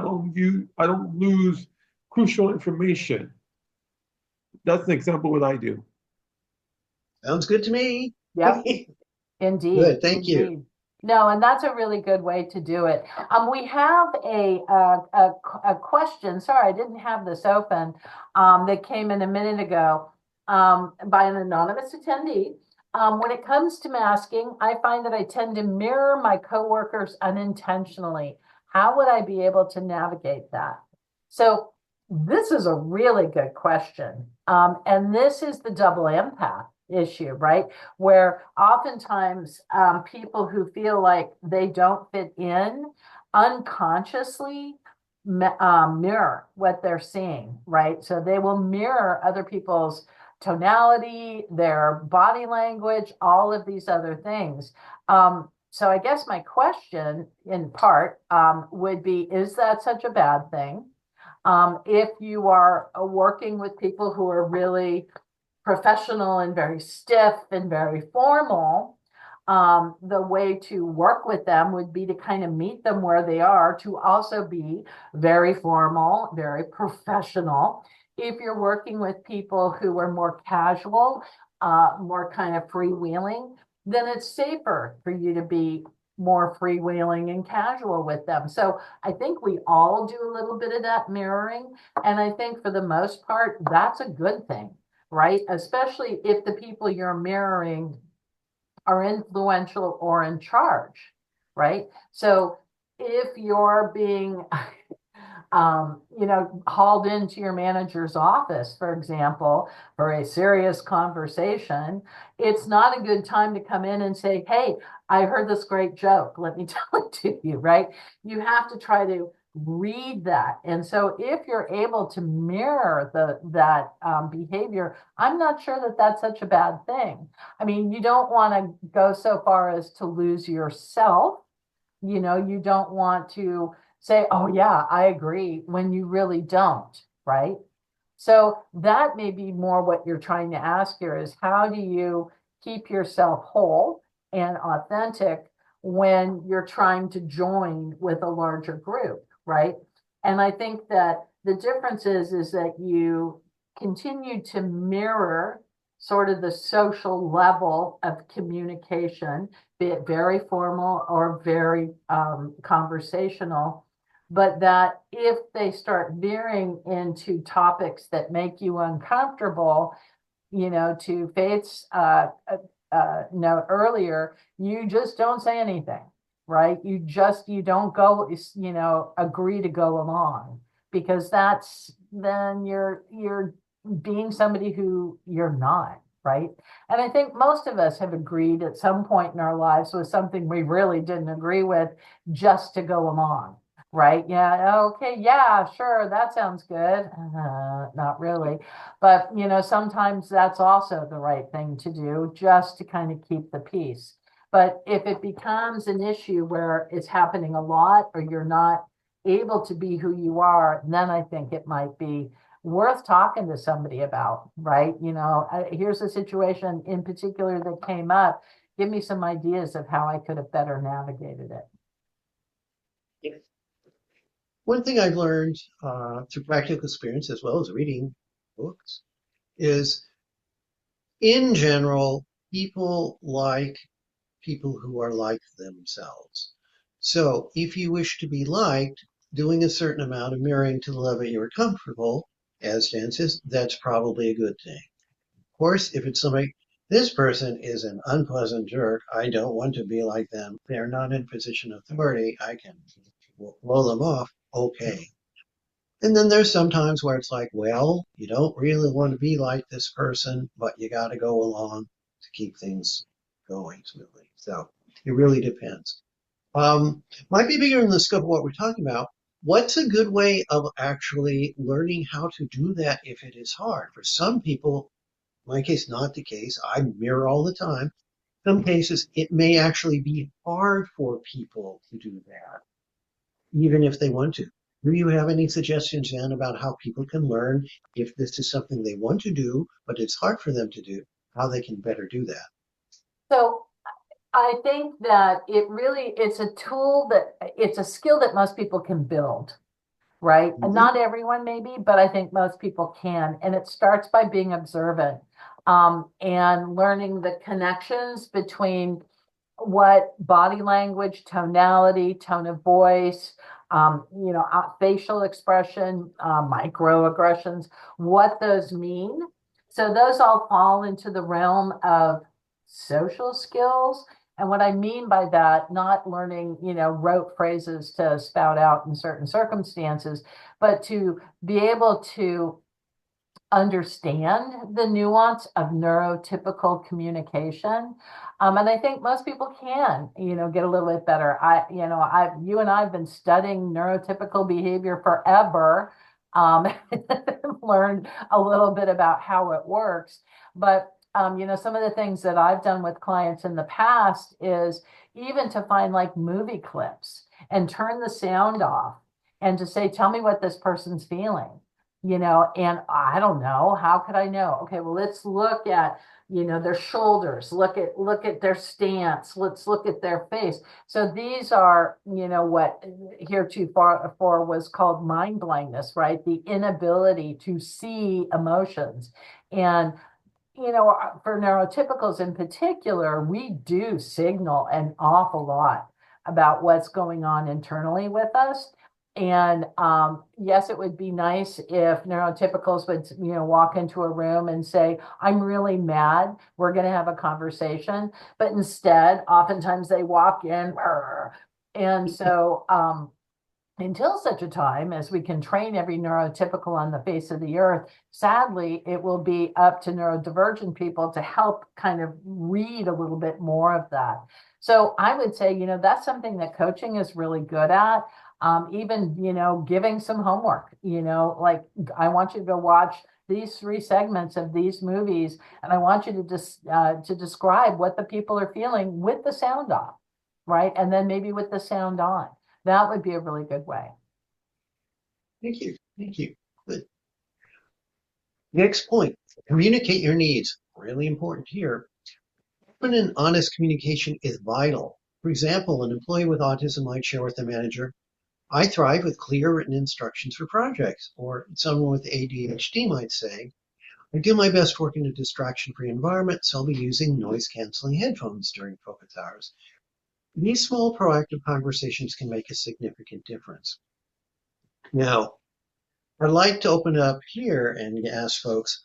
I don't lose crucial information. That's an example of what I do. Sounds good to me. Yep. Indeed. Good, thank you. Indeed. No, and that's a really good way to do it. We have a question. Sorry, I didn't have this open. That came in a minute ago by an anonymous attendee. When it comes to masking, I find that I tend to mirror my coworkers unintentionally. How would I be able to navigate that? So this is a really good question. And this is the double empath issue, right? Where oftentimes people who feel like they don't fit in unconsciously mirror what they're seeing, right? So they will mirror other people's tonality, their body language, all of these other things. So I guess my question in part would be, is that such a bad thing? If you are working with people who are really professional and very stiff and very formal, the way to work with them would be to kind of meet them where they are, to also be very formal, very professional. If you're working with people who are more casual, more kind of freewheeling, then it's safer for you to be more freewheeling and casual with them. So I think we all do a little bit of that mirroring. And I think for the most part, that's a good thing, right? Especially if the people you're mirroring are influential or in charge, right? So if you're being hauled into your manager's office, for example, for a serious conversation, it's not a good time to come in and say, hey, I heard this great joke. Let me tell it to you, right? You have to try to read that. And so if you're able to mirror that behavior, I'm not sure that that's such a bad thing. I mean, you don't want to go so far as to lose yourself. You don't want to say, oh yeah, I agree, when you really don't, right? So that may be more what you're trying to ask here is, how do you keep yourself whole and authentic when you're trying to join with a larger group, right? And I think that the difference is that you continue to mirror sort of the social level of communication, be it very formal or very conversational, but that if they start veering into topics that make you uncomfortable, to Faith's note earlier, you just don't say anything, right? You don't go, agree to go along, because then you're being somebody who you're not, right? And I think most of us have agreed at some point in our lives with something we really didn't agree with just to go along, right? Yeah, okay, yeah, sure, that sounds good. Not really. But, sometimes that's also the right thing to do, just to kind of keep the peace. But if it becomes an issue where it's happening a lot, or you're not able to be who you are, then I think it might be worth talking to somebody about, right? Here's a situation in particular that came up. Give me some ideas of how I could have better navigated it. One thing I've learned through practical experience as well as reading books is, in general, people like people who are like themselves. So if you wish to be liked, doing a certain amount of mirroring to the level you're comfortable, as Dan says, that's probably a good thing. Of course, if it's somebody, this person is an unpleasant jerk, I don't want to be like them, they're not in a position of authority, I can blow them off, okay. And then there's some times where it's like, well, you don't really want to be like this person, but you got to go along to keep things going smoothly. So it really depends. Might be bigger in the scope of what we're talking about. What's a good way of actually learning how to do that if it is hard? For some people, in my case, not the case. I mirror all the time. Some cases, it may actually be hard for people to do that, even if they want to. Do you have any suggestions, Jan, about how people can learn, if this is something they want to do, but it's hard for them to do, how they can better do that? So I think that it's a skill that most people can build, right? And not everyone maybe, but I think most people can. And it starts by being observant, and learning the connections between what body language, tonality, tone of voice, facial expression, microaggressions, what those mean. So those all fall into the realm of social skills. And what I mean by that, not learning, rote phrases to spout out in certain circumstances, but to be able to understand the nuance of neurotypical communication. And I think most people can, get a little bit better. You and I have been studying neurotypical behavior forever. Learned a little bit about how it works. But, some of the things that I've done with clients in the past is even to find like movie clips and turn the sound off and to say, tell me what this person's feeling. And I don't know, how could I know? Okay, well, let's look at, their shoulders, look at their stance, let's look at their face. So these are, what heretofore was called mind blindness, right? The inability to see emotions. And for neurotypicals in particular, we do signal an awful lot about what's going on internally with us. And yes, it would be nice if neurotypicals would, walk into a room and say, I'm really mad. We're going to have a conversation. But instead, oftentimes they walk in. And so until such a time as we can train every neurotypical on the face of the earth, sadly, it will be up to neurodivergent people to help kind of read a little bit more of that. So I would say, that's something that coaching is really good at. Even, giving some homework, like I want you to go watch these 3 segments of these movies, and I want you to describe what the people are feeling with the sound off, right? And then maybe with the sound on. That would be a really good way. Thank you. Thank you. Good. Next point, communicate your needs. Really important here. Open and honest communication is vital. For example, an employee with autism might share with the manager, I thrive with clear written instructions for projects. Or someone with ADHD might say, I do my best work in a distraction-free environment, so I'll be using noise-canceling headphones during focus hours. These small proactive conversations can make a significant difference. Now, I'd like to open up here and ask folks,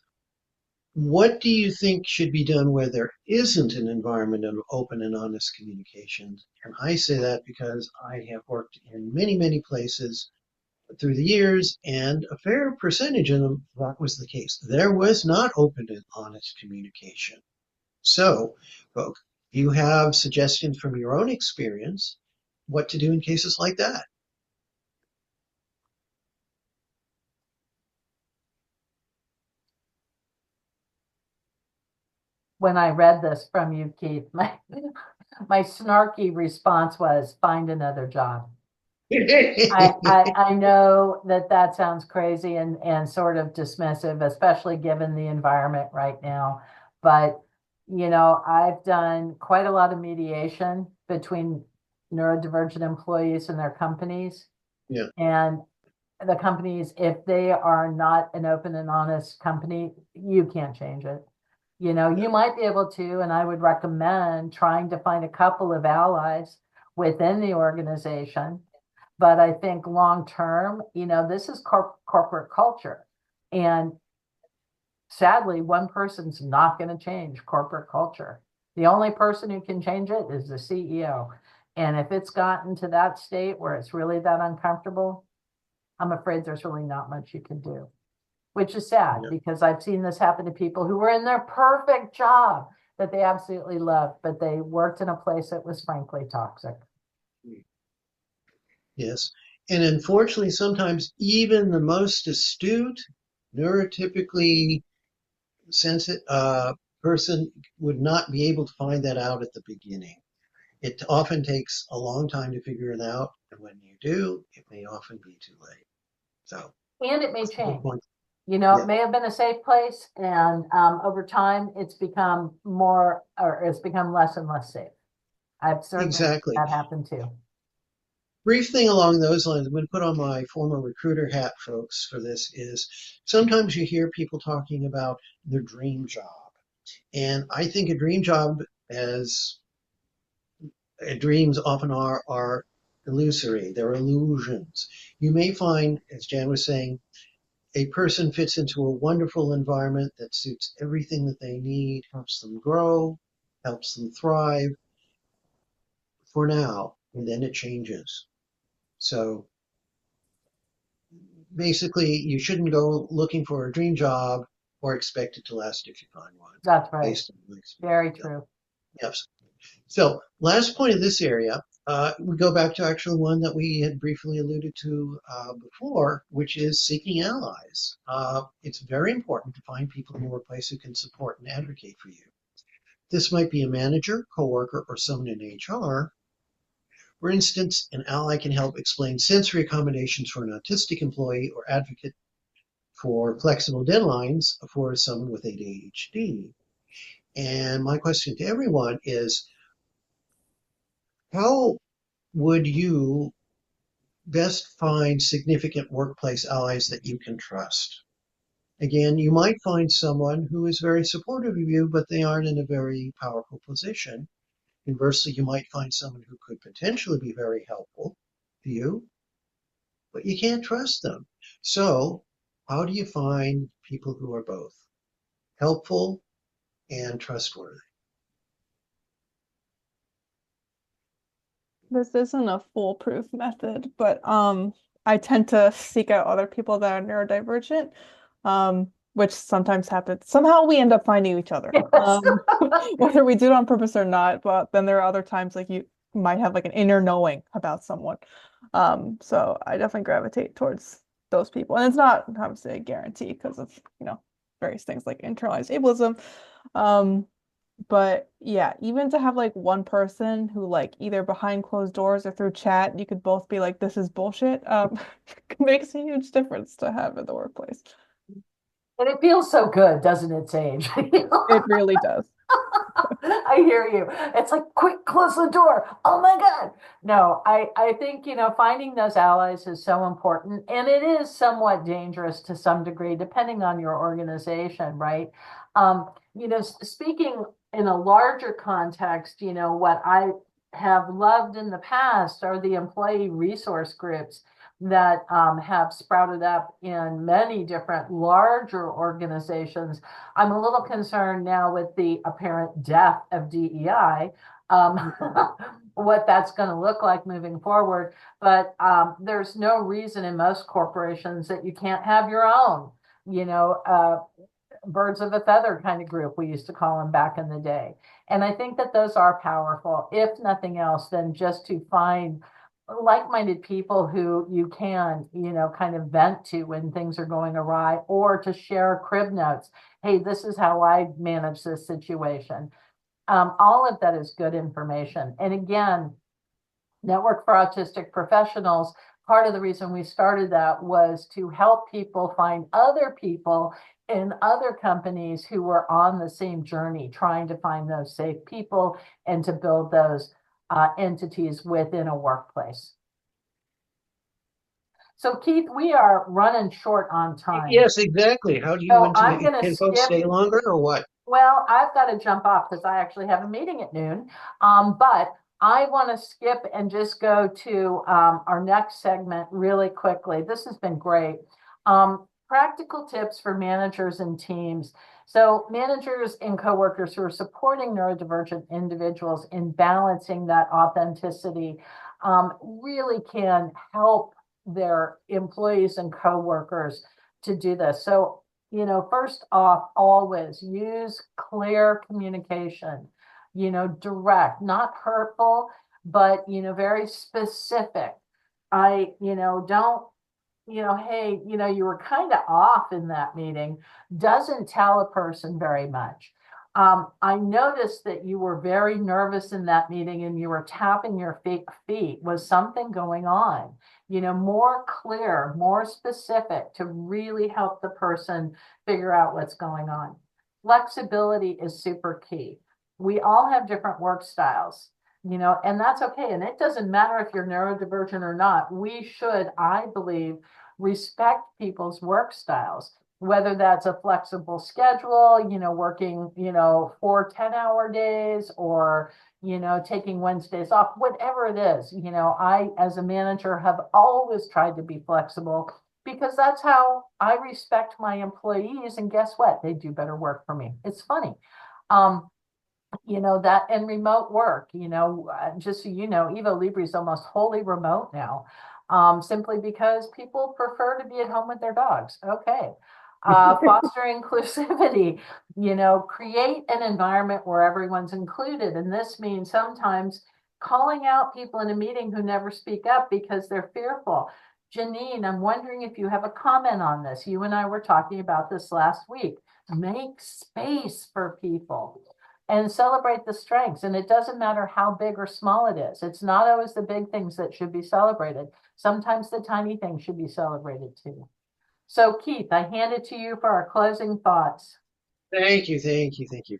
what do you think should be done where there isn't an environment of open and honest communication? And I say that because I have worked in many, many places through the years, and a fair percentage of them, that was the case. There was not open and honest communication. So, folks, you have suggestions from your own experience what to do in cases like that. When I read this from you, Keith, my snarky response was, find another job. I know that sounds crazy and sort of dismissive, especially given the environment right now. But, I've done quite a lot of mediation between neurodivergent employees and their companies. Yeah. And the companies, if they are not an open and honest company, you can't change it. You might be able to, and I would recommend trying to find a couple of allies within the organization. But I think long term, this is corporate culture. And sadly, one person's not going to change corporate culture. The only person who can change it is the CEO. And if it's gotten to that state where it's really that uncomfortable, I'm afraid there's really not much you can do. Which is sad, because I've seen this happen to people who were in their perfect job that they absolutely loved, but they worked in a place that was frankly toxic. Yes. And unfortunately, sometimes even the most astute, neurotypically sensitive person would not be able to find that out at the beginning. It often takes a long time to figure it out. And when you do, it may often be too late. And it may change. It may have been a safe place, and over time, it's become less and less safe. I've certainly seen that happen too. Brief thing along those lines, I'm going to put on my former recruiter hat, folks, for this is sometimes you hear people talking about their dream job. And I think a dream job, as dreams often are illusory. They're illusions. You may find, as Jan was saying, a person fits into a wonderful environment that suits everything that they need, helps them grow, helps them thrive. for now, and then it changes. So basically, you shouldn't go looking for a dream job or expect it to last if you find one. That's right. Based on my experience. Very true. Yes. So last point of this area, we go back to actually one that we had briefly alluded to before, which is seeking allies. It's very important to find people in the workplace who can support and advocate for you. This might be a manager, coworker, or someone in HR. For instance, an ally can help explain sensory accommodations for an autistic employee or advocate for flexible deadlines for someone with ADHD. And my question to everyone is, how would you best find significant workplace allies that you can trust? Again, you might find someone who is very supportive of you, but they aren't in a very powerful position. Conversely, you might find someone who could potentially be very helpful to you, but you can't trust them. So how do you find people who are both helpful and trustworthy? This isn't a foolproof method, but I tend to seek out other people that are neurodivergent, which sometimes happens. Somehow we end up finding each other, Yes. whether we do it on purpose or not. But then there are other times like you might have like an inner knowing about someone. So I definitely gravitate towards those people, and it's not obviously a guarantee because of various things like internalized ableism. But yeah, even to have like one person who like either behind closed doors or through chat, you could both be like, this is bullshit, makes a huge difference to have in the workplace. And it feels so good, doesn't it, Sage? It really does. I hear you. It's like, quick, close the door. Oh my God. No, I think, finding those allies is so important. And it is somewhat dangerous to some degree, depending on your organization, right? Speaking in a larger context, what I have loved in the past are the employee resource groups that have sprouted up in many different larger organizations. I'm a little concerned now with the apparent death of DEI, what that's going to look like moving forward. But there's no reason in most corporations that you can't have your own, birds of a feather kind of group, we used to call them back in the day. And I think that those are powerful, if nothing else, than just to find like-minded people who you can, kind of vent to when things are going awry, or to share crib notes. Hey, this is how I manage this situation. All of that is good information. And again, Network for Autistic Professionals, part of the reason we started that was to help people find other people in other companies who were on the same journey, trying to find those safe people and to build those entities within a workplace. So Keith, we are running short on time. Yes, exactly. How do you want to make, can folks stay longer or what? Well, I've got to jump off because I actually have a meeting at noon. But I want to skip and just go to our next segment really quickly. This has been great. Practical tips for managers and teams. So managers and coworkers who are supporting neurodivergent individuals in balancing that authenticity really can help their employees and coworkers to do this. So, first off, always use clear communication, direct, not hurtful, but, very specific. Don't, hey, you were kind of off in that meeting, doesn't tell a person very much. I noticed that you were very nervous in that meeting and you were tapping your feet. Was something going on? More clear, more specific to really help the person figure out what's going on. Flexibility is super key. We all have different work styles, and that's okay. And it doesn't matter if you're neurodivergent or not. We should, I believe, respect people's work styles, whether that's a flexible schedule, working, 4 10-hour days, or, taking Wednesdays off, whatever it is. I, as a manager, have always tried to be flexible because that's how I respect my employees. And guess what? They do better work for me. It's funny. that and remote work, just so you know, EvoLibri is almost wholly remote now, simply because people prefer to be at home with their dogs. Okay. Foster inclusivity, create an environment where everyone's included. And this means sometimes calling out people in a meeting who never speak up because they're fearful. Janine, I'm wondering if you have a comment on this. You and I were talking about this last week. Make space for people and celebrate the strengths. And it doesn't matter how big or small it is. It's not always the big things that should be celebrated. Sometimes the tiny things should be celebrated too. So Keith, I hand it to you for our closing thoughts. Thank you, thank you, thank you.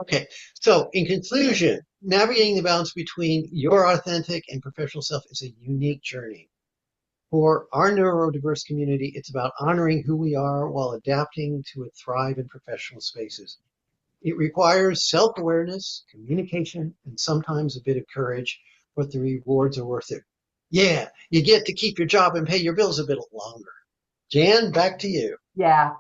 Okay, so in conclusion, navigating the balance between your authentic and professional self is a unique journey. For our neurodiverse community, it's about honoring who we are while adapting to thrive in professional spaces. It requires self-awareness, communication, and sometimes a bit of courage, but the rewards are worth it. Yeah, you get to keep your job and pay your bills a bit longer. Jan, back to you. Yeah,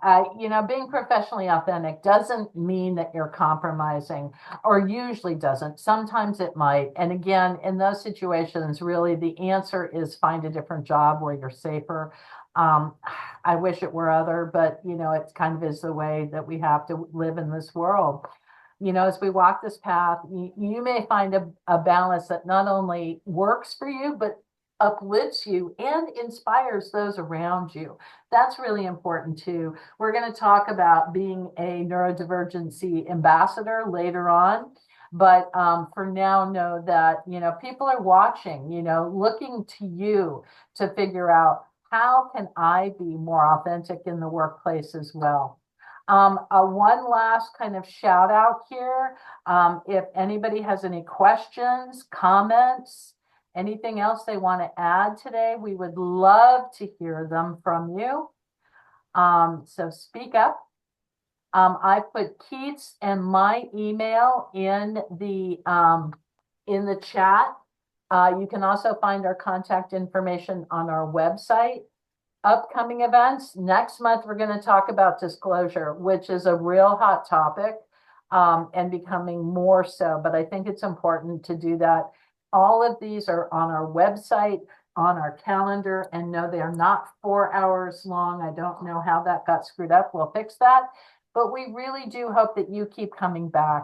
being professionally authentic doesn't mean that you're compromising, or usually doesn't. Sometimes it might. And again, in those situations, really the answer is find a different job where you're safer. I wish it were other, but it kind of is the way that we have to live in this world. As we walk this path, you may find a balance that not only works for you, but uplifts you and inspires those around you. That's really important too. We're going to talk about being a neurodivergency ambassador later on. But for now, know that, people are watching, looking to you to figure out how can I be more authentic in the workplace as well. One last kind of shout out here. If anybody has any questions, comments, anything else they want to add today, we would love to hear them from you. So speak up. I put Keith's and my email in the chat. You can also find our contact information on our website. Upcoming events. Next month, we're going to talk about disclosure, which is a real hot topic and becoming more so. But I think it's important to do that. All of these are on our website, on our calendar, and no, they are not 4 hours long. I don't know how that got screwed up. We'll fix that. But we really do hope that you keep coming back.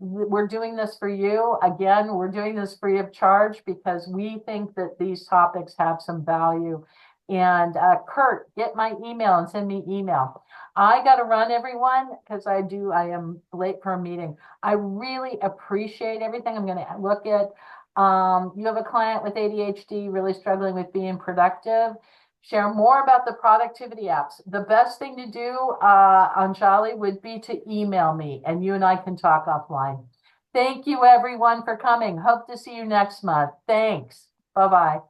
We're doing this for you. Again, we're doing this free of charge because we think that these topics have some value. And Kurt, get my email and send me email. I got to run, everyone, because I am late for a meeting. I really appreciate everything. I'm going to look at, you have a client with ADHD really struggling with being productive. Share more about the productivity apps. The best thing to do, Anjali, would be to email me and you and I can talk offline. Thank you, everyone, for coming. Hope to see you next month. Thanks. Bye-bye.